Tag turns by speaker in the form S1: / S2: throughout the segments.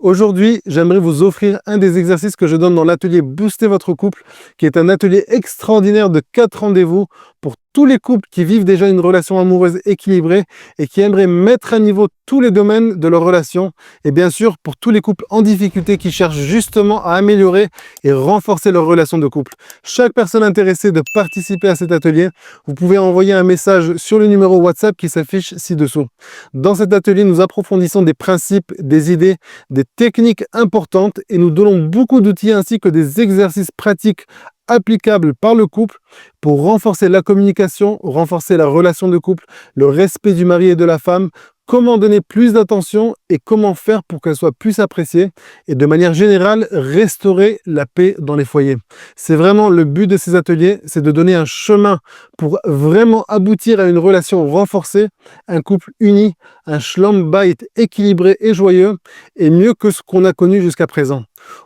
S1: Aujourd'hui, j'aimerais vous offrir un des exercices que je donne dans l'atelier Booster votre couple, qui est un atelier extraordinaire de 4 rendez-vous pour tous les couples qui vivent déjà une relation amoureuse équilibrée et qui aimeraient mettre à niveau tous les domaines de leur relation. Et bien sûr, pour tous les couples en difficulté qui cherchent justement à améliorer et renforcer leur relation de couple. Chaque personne intéressée de participer à cet atelier, vous pouvez envoyer un message sur le numéro WhatsApp qui s'affiche ci-dessous. Dans cet atelier, nous approfondissons des principes, des idées, des techniques importantes et nous donnons beaucoup d'outils ainsi que des exercices pratiques applicables par le couple pour renforcer la communication, renforcer la relation de couple, le respect du mari et de la femme, comment donner plus d'attention et comment faire pour qu'elle soit plus appréciée et de manière générale restaurer la paix dans les foyers. C'est vraiment le but de ces ateliers, c'est de donner un chemin pour vraiment aboutir à une relation renforcée, un couple uni, un Shalom Bayit équilibré et joyeux et mieux que ce qu'on a connu jusqu'à présent.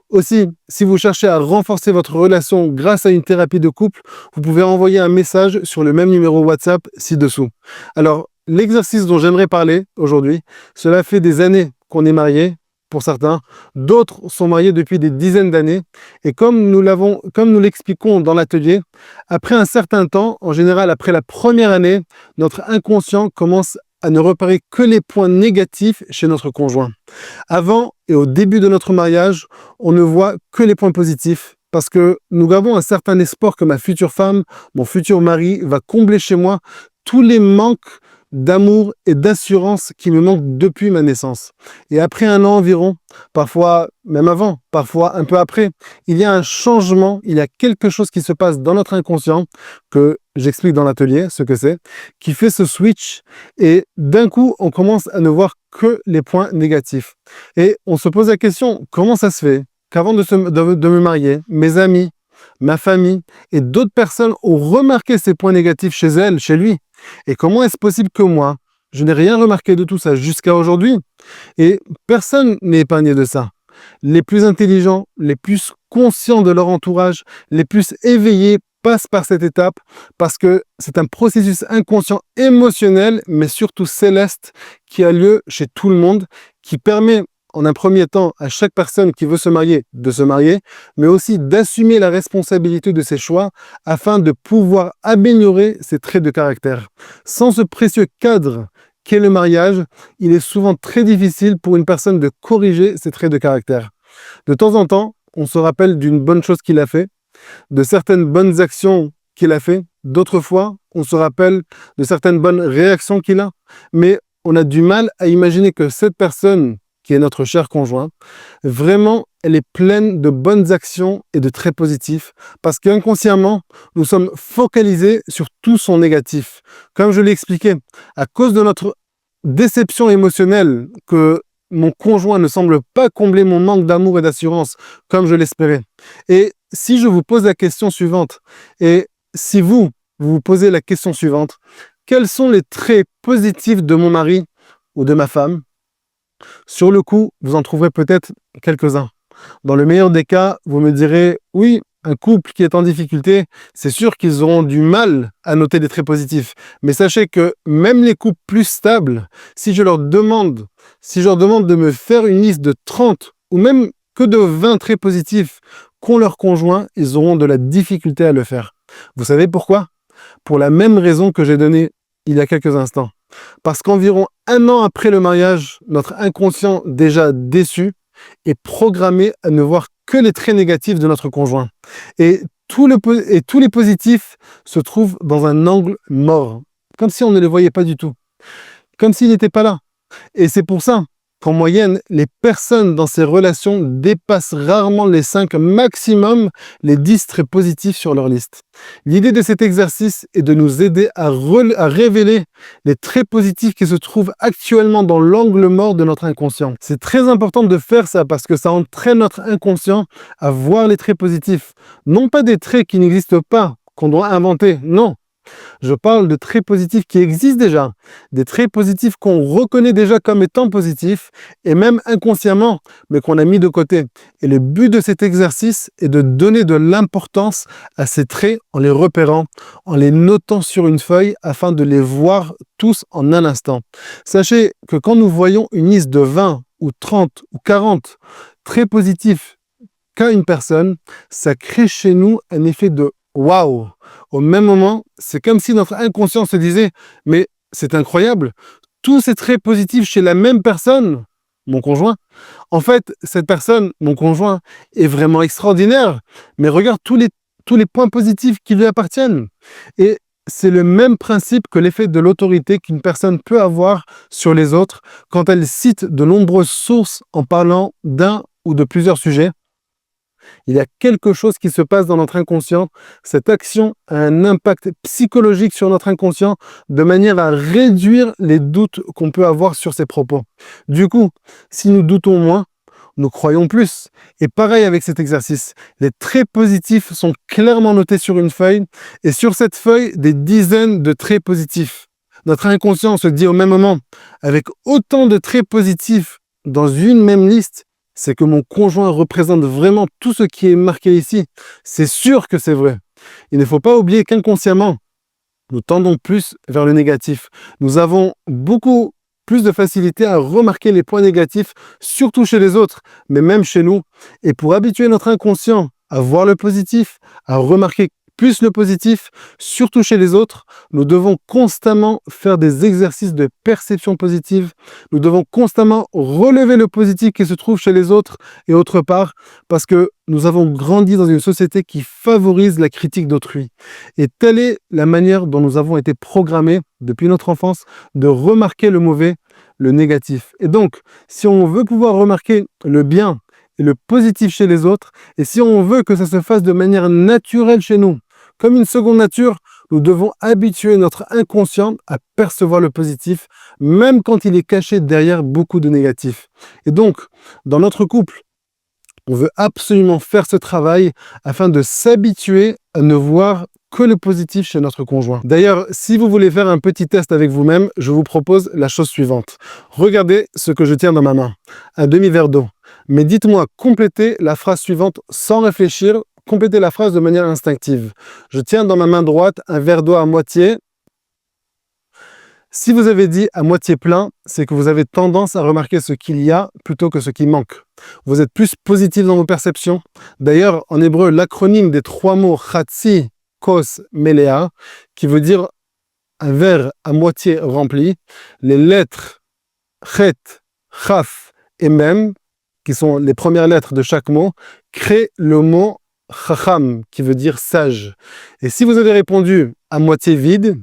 S1: Aussi, si vous cherchez à renforcer votre relation grâce à une thérapie de couple, vous pouvez envoyer un message sur le même numéro WhatsApp ci-dessous. Alors, l'exercice dont j'aimerais parler aujourd'hui, cela fait des années qu'on est mariés, pour certains, d'autres sont mariés depuis des dizaines d'années, et comme nous l'expliquons dans l'atelier, après un certain temps, en général après la première année, notre inconscient commence à ne repérer que les points négatifs chez notre conjoint. Avant et au début de notre mariage, on ne voit que les points positifs parce que nous avons un certain espoir que ma future femme, mon futur mari, va combler chez moi tous les manques d'amour et d'assurance qui me manquent depuis ma naissance. Et après un an environ, parfois même avant, parfois un peu après, il y a un changement, il y a quelque chose qui se passe dans notre inconscient que j'explique dans l'atelier, ce que c'est, qui fait ce switch et d'un coup, on commence à ne voir que les points négatifs. Et on se pose la question, comment ça se fait qu'avant de me marier, mes amis, ma famille et d'autres personnes ont remarqué ces points négatifs chez elle, chez lui? Et comment est-ce possible que moi, je n'ai rien remarqué de tout ça jusqu'à aujourd'hui? Et personne n'est épargné de ça. Les plus intelligents, les plus conscients de leur entourage, les plus éveillés passent par cette étape parce que c'est un processus inconscient émotionnel, mais surtout céleste, qui a lieu chez tout le monde, qui permet en un premier temps à chaque personne qui veut se marier de se marier, mais aussi d'assumer la responsabilité de ses choix afin de pouvoir améliorer ses traits de caractère. Sans ce précieux cadre qu'est le mariage, il est souvent très difficile pour une personne de corriger ses traits de caractère. De temps en temps, on se rappelle d'une bonne chose qu'il a fait, de certaines bonnes actions qu'il a fait, d'autres fois, on se rappelle de certaines bonnes réactions qu'il a, mais on a du mal à imaginer que cette personne qui est notre cher conjoint, vraiment, elle est pleine de bonnes actions et de traits positifs, parce qu'inconsciemment, nous sommes focalisés sur tout son négatif. Comme je l'ai expliqué, à cause de notre déception émotionnelle que mon conjoint ne semble pas combler mon manque d'amour et d'assurance comme je l'espérais. Et si je vous pose la question suivante, et si vous vous posez la question suivante, quels sont les traits positifs de mon mari ou de ma femme? Sur le coup, vous en trouverez peut-être quelques-uns. Dans le meilleur des cas, vous me direz, oui, un couple qui est en difficulté, c'est sûr qu'ils auront du mal à noter des traits positifs. Mais sachez que même les couples plus stables, si je leur demande de me faire une liste de 30 ou même que de 20 traits positifs qu'ont leurs conjoints, ils auront de la difficulté à le faire. Vous savez pourquoi? Pour la même raison que j'ai donnée il y a quelques instants. Parce qu'environ un an après le mariage, notre inconscient déjà déçu est programmé à ne voir que les traits négatifs de notre conjoint. Et tous les positifs se trouvent dans un angle mort, comme si on ne les voyait pas du tout, comme s'ils n'étaient pas là. Et c'est pour ça qu'en moyenne, les personnes dans ces relations dépassent rarement les 5, maximum les 10 traits positifs sur leur liste. L'idée de cet exercice est de nous aider à révéler les traits positifs qui se trouvent actuellement dans l'angle mort de notre inconscient. C'est très important de faire ça parce que ça entraîne notre inconscient à voir les traits positifs. Non pas des traits qui n'existent pas, qu'on doit inventer, non. Je parle de traits positifs qui existent déjà, des traits positifs qu'on reconnaît déjà comme étant positifs, et même inconsciemment, mais qu'on a mis de côté. Et le but de cet exercice est de donner de l'importance à ces traits en les repérant, en les notant sur une feuille, afin de les voir tous en un instant. Sachez que quand nous voyons une liste de 20 ou 30 ou 40 traits positifs qu'a une personne, ça crée chez nous un effet de waouh. Au même moment, c'est comme si notre inconscient se disait, mais c'est incroyable, tous ces traits positifs chez la même personne, mon conjoint. En fait, cette personne, mon conjoint, est vraiment extraordinaire, mais regarde tous les points positifs qui lui appartiennent. Et c'est le même principe que l'effet de l'autorité qu'une personne peut avoir sur les autres quand elle cite de nombreuses sources en parlant d'un ou de plusieurs sujets. Il y a quelque chose qui se passe dans notre inconscient. Cette action a un impact psychologique sur notre inconscient de manière à réduire les doutes qu'on peut avoir sur ses propos. Du coup, si nous doutons moins, nous croyons plus. Et pareil avec cet exercice. Les traits positifs sont clairement notés sur une feuille et sur cette feuille, des dizaines de traits positifs. Notre inconscient se dit au même moment, avec autant de traits positifs dans une même liste, c'est que mon conjoint représente vraiment tout ce qui est marqué ici. C'est sûr que c'est vrai. Il ne faut pas oublier qu'inconsciemment, nous tendons plus vers le négatif. Nous avons beaucoup plus de facilité à remarquer les points négatifs, surtout chez les autres, mais même chez nous. Et pour habituer notre inconscient à voir le positif, à remarquer plus le positif, surtout chez les autres, nous devons constamment faire des exercices de perception positive. Nous devons constamment relever le positif qui se trouve chez les autres et autre part, parce que nous avons grandi dans une société qui favorise la critique d'autrui. Et telle est la manière dont nous avons été programmés depuis notre enfance de remarquer le mauvais, le négatif. Et donc, si on veut pouvoir remarquer le bien et le positif chez les autres, et si on veut que ça se fasse de manière naturelle chez nous, comme une seconde nature, nous devons habituer notre inconscient à percevoir le positif, même quand il est caché derrière beaucoup de négatifs. Et donc, dans notre couple, on veut absolument faire ce travail afin de s'habituer à ne voir que le positif chez notre conjoint. D'ailleurs, si vous voulez faire un petit test avec vous-même, je vous propose la chose suivante. Regardez ce que je tiens dans ma main, un demi-verre d'eau. Mais dites-moi, complétez la phrase suivante sans réfléchir, complétez la phrase de manière instinctive. Je tiens dans ma main droite un verre d'eau à moitié. Si vous avez dit à moitié plein, c'est que vous avez tendance à remarquer ce qu'il y a plutôt que ce qui manque. Vous êtes plus positif dans vos perceptions. D'ailleurs, en hébreu, l'acronyme des 3 mots Chatzi, Kos, Melea, qui veut dire un verre à moitié rempli, les lettres Chet, Chaf et Mem, qui sont les premières lettres de chaque mot, créent le mot Chacham, qui veut dire sage. Et si vous avez répondu à moitié vide,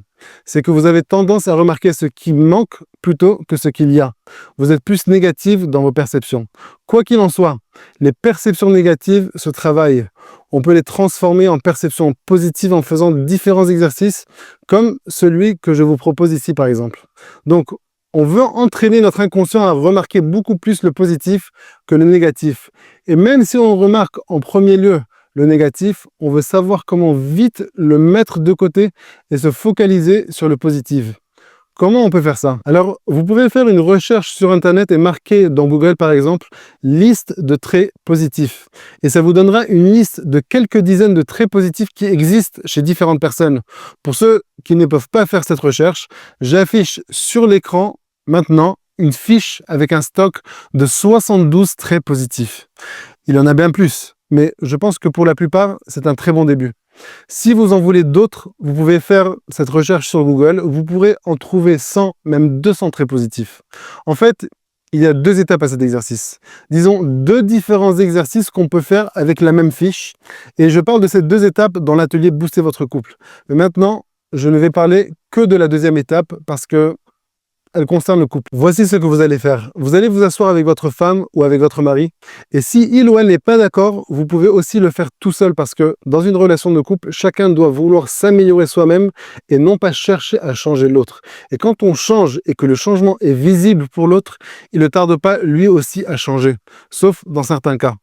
S1: c'est que vous avez tendance à remarquer ce qui manque plutôt que ce qu'il y a. Vous êtes plus négatif dans vos perceptions. Quoi qu'il en soit, les perceptions négatives se travaillent. On peut les transformer en perceptions positives en faisant différents exercices, comme celui que je vous propose ici par exemple. Donc, on veut entraîner notre inconscient à remarquer beaucoup plus le positif que le négatif. Et même si on remarque en premier lieu le négatif, on veut savoir comment vite le mettre de côté et se focaliser sur le positif. Comment on peut faire ça? Alors, vous pouvez faire une recherche sur Internet et marquer dans Google, par exemple, liste de traits positifs. Et ça vous donnera une liste de quelques dizaines de traits positifs qui existent chez différentes personnes. Pour ceux qui ne peuvent pas faire cette recherche, j'affiche sur l'écran maintenant une fiche avec un stock de 72 traits positifs. Il y en a bien plus, mais je pense que pour la plupart, c'est un très bon début. Si vous en voulez d'autres, vous pouvez faire cette recherche sur Google. Vous pourrez en trouver 100, même 200 traits positifs. En fait, il y a 2 étapes à cet exercice. Disons 2 différents exercices qu'on peut faire avec la même fiche. Et je parle de ces 2 étapes dans l'atelier Booster votre couple. Mais maintenant, je ne vais parler que de la 2e étape parce que elle concerne le couple. Voici ce que vous allez faire. Vous allez vous asseoir avec votre femme ou avec votre mari. Et si il ou elle n'est pas d'accord, vous pouvez aussi le faire tout seul parce que dans une relation de couple, chacun doit vouloir s'améliorer soi-même et non pas chercher à changer l'autre. Et quand on change et que le changement est visible pour l'autre, il ne tarde pas lui aussi à changer. Sauf dans certains cas.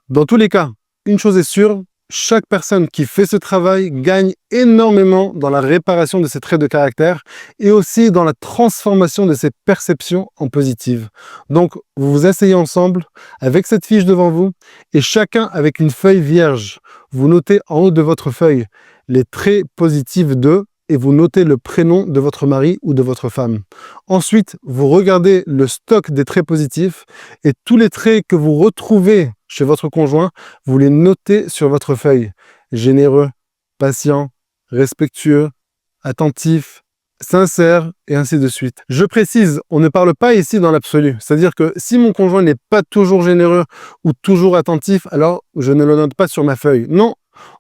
S1: Dans tous les cas, une chose est sûre, chaque personne qui fait ce travail gagne énormément dans la réparation de ses traits de caractère et aussi dans la transformation de ses perceptions en positives. Donc, vous vous asseyez ensemble avec cette fiche devant vous et chacun avec une feuille vierge. Vous notez en haut de votre feuille les traits positifs de et vous notez le prénom de votre mari ou de votre femme. Ensuite, vous regardez le stock des traits positifs et tous les traits que vous retrouvez chez votre conjoint, vous les notez sur votre feuille. Généreux, patient, respectueux, attentif, sincère, et ainsi de suite. Je précise, on ne parle pas ici dans l'absolu. C'est-à-dire que si mon conjoint n'est pas toujours généreux ou toujours attentif, alors je ne le note pas sur ma feuille. Non,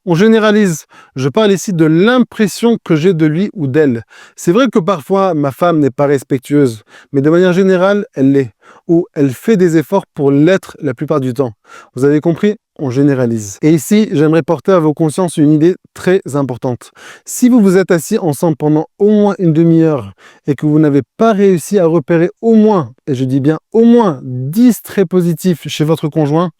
S1: on généralise. Je parle ici de l'impression que j'ai de lui ou d'elle. C'est vrai que parfois, ma femme n'est pas respectueuse, mais de manière générale, elle l'est. Ou elle fait des efforts pour l'être la plupart du temps. Vous avez compris? On généralise. Et ici, j'aimerais porter à vos consciences une idée très importante. Si vous vous êtes assis ensemble pendant au moins une demi-heure et que vous n'avez pas réussi à repérer au moins, et je dis bien au moins 10 traits positifs chez votre conjoint,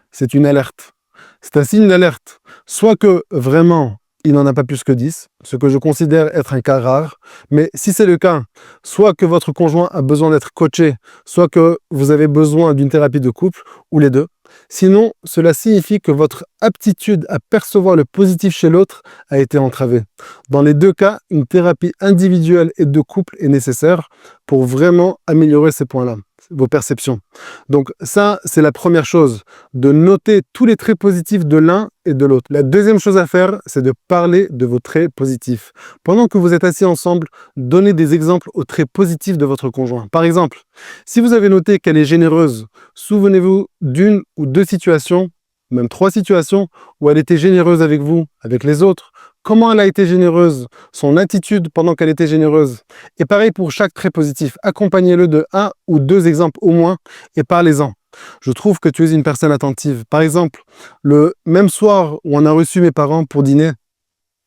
S1: c'est une alerte. C'est un signe d'alerte. Soit que vraiment, il n'en a pas plus que 10, ce que je considère être un cas rare. Mais si c'est le cas, soit que votre conjoint a besoin d'être coaché, soit que vous avez besoin d'une thérapie de couple, ou les deux. Sinon, cela signifie que votre aptitude à percevoir le positif chez l'autre a été entravée. Dans les deux cas, une thérapie individuelle et de couple est nécessaire pour vraiment améliorer ces points-là, vos perceptions. Donc ça, c'est la première chose, de noter tous les traits positifs de l'un et de l'autre. La deuxième chose à faire, c'est de parler de vos traits positifs. Pendant que vous êtes assis ensemble, donnez des exemples aux traits positifs de votre conjoint. Par exemple, si vous avez noté qu'elle est généreuse, souvenez-vous d'une ou deux situations, même 3 situations, où elle était généreuse avec vous, avec les autres. Comment elle a été généreuse, son attitude pendant qu'elle était généreuse. Et pareil pour chaque trait positif. Accompagnez-le de 1 ou 2 exemples au moins et parlez-en. Je trouve que tu es une personne attentive. Par exemple, le même soir où on a reçu mes parents pour dîner,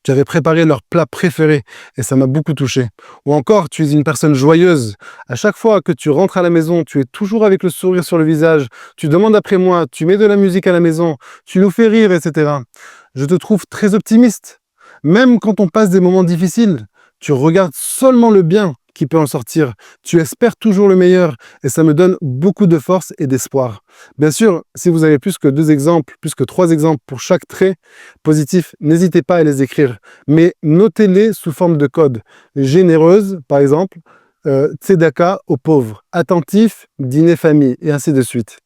S1: j'avais préparé leur plat préféré et ça m'a beaucoup touché. Ou encore, tu es une personne joyeuse. À chaque fois que tu rentres à la maison, tu es toujours avec le sourire sur le visage. Tu demandes après moi, tu mets de la musique à la maison, tu nous fais rire, etc. Je te trouve très optimiste. Même quand on passe des moments difficiles, tu regardes seulement le bien qui peut en sortir. Tu espères toujours le meilleur et ça me donne beaucoup de force et d'espoir. Bien sûr, si vous avez plus que 2 exemples, plus que 3 exemples pour chaque trait positif, n'hésitez pas à les écrire, mais notez-les sous forme de code. Généreuse, par exemple, tzedaka aux pauvres, attentif, dîner famille, et ainsi de suite.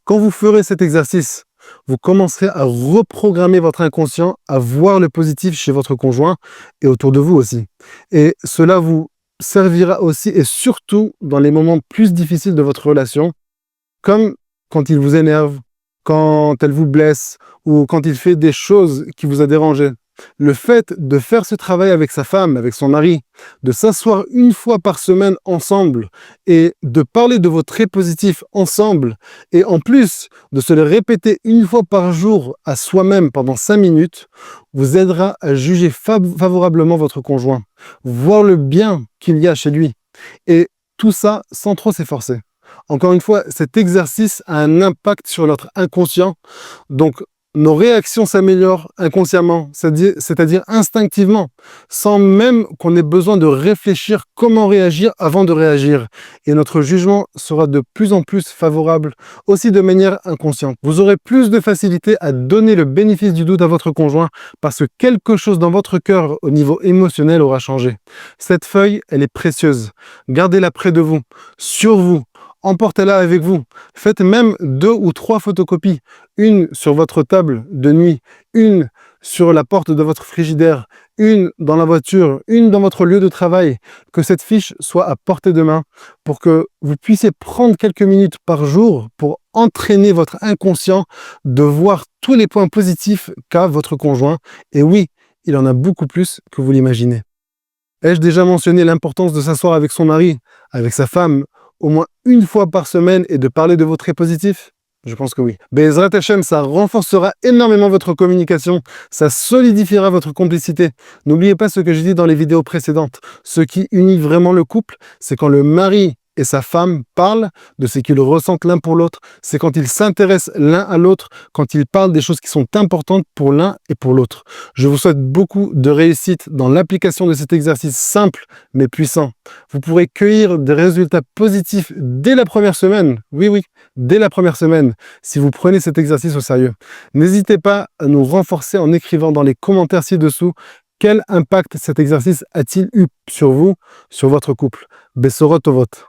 S1: Quand vous ferez cet exercice, vous commencerez à reprogrammer votre inconscient à voir le positif chez votre conjoint et autour de vous aussi. Et cela vous servira aussi et surtout dans les moments plus difficiles de votre relation, comme quand il vous énerve, quand elle vous blesse ou quand il fait des choses qui vous a dérangé. Le fait de faire ce travail avec sa femme, avec son mari, de s'asseoir une fois par semaine ensemble et de parler de vos traits positifs ensemble et en plus de se les répéter une fois par jour à soi-même pendant 5 minutes, vous aidera à juger favorablement votre conjoint, voir le bien qu'il y a chez lui et tout ça sans trop s'efforcer. Encore une fois, cet exercice a un impact sur notre inconscient, donc nos réactions s'améliorent inconsciemment, c'est-à-dire instinctivement, sans même qu'on ait besoin de réfléchir comment réagir avant de réagir. Et notre jugement sera de plus en plus favorable, aussi de manière inconsciente. Vous aurez plus de facilité à donner le bénéfice du doute à votre conjoint parce que quelque chose dans votre cœur au niveau émotionnel aura changé. Cette feuille, elle est précieuse. Gardez-la près de vous, sur vous. Emportez-la avec vous. Faites même 2 ou 3 photocopies. Une sur votre table de nuit, une sur la porte de votre frigidaire, une dans la voiture, une dans votre lieu de travail. Que cette fiche soit à portée de main pour que vous puissiez prendre quelques minutes par jour pour entraîner votre inconscient de voir tous les points positifs qu'a votre conjoint. Et oui, il en a beaucoup plus que vous l'imaginez. Ai-je déjà mentionné l'importance de s'asseoir avec son mari, avec sa femme, au moins une fois par semaine et de parler de vos traits positifs? Je pense que oui. Be'ezrat Hashem, ça renforcera énormément votre communication, ça solidifiera votre complicité. N'oubliez pas ce que j'ai dit dans les vidéos précédentes. Ce qui unit vraiment le couple, c'est quand le mari et sa femme parlent de ce qu'ils ressentent l'un pour l'autre. C'est quand ils s'intéressent l'un à l'autre, quand ils parlent des choses qui sont importantes pour l'un et pour l'autre. Je vous souhaite beaucoup de réussite dans l'application de cet exercice simple mais puissant. Vous pourrez cueillir des résultats positifs dès la première semaine. Oui, dès la première semaine, si vous prenez cet exercice au sérieux. N'hésitez pas à nous renforcer en écrivant dans les commentaires ci-dessous Quel impact cet exercice a-t-il eu sur vous, sur votre couple? Besorot Tovot.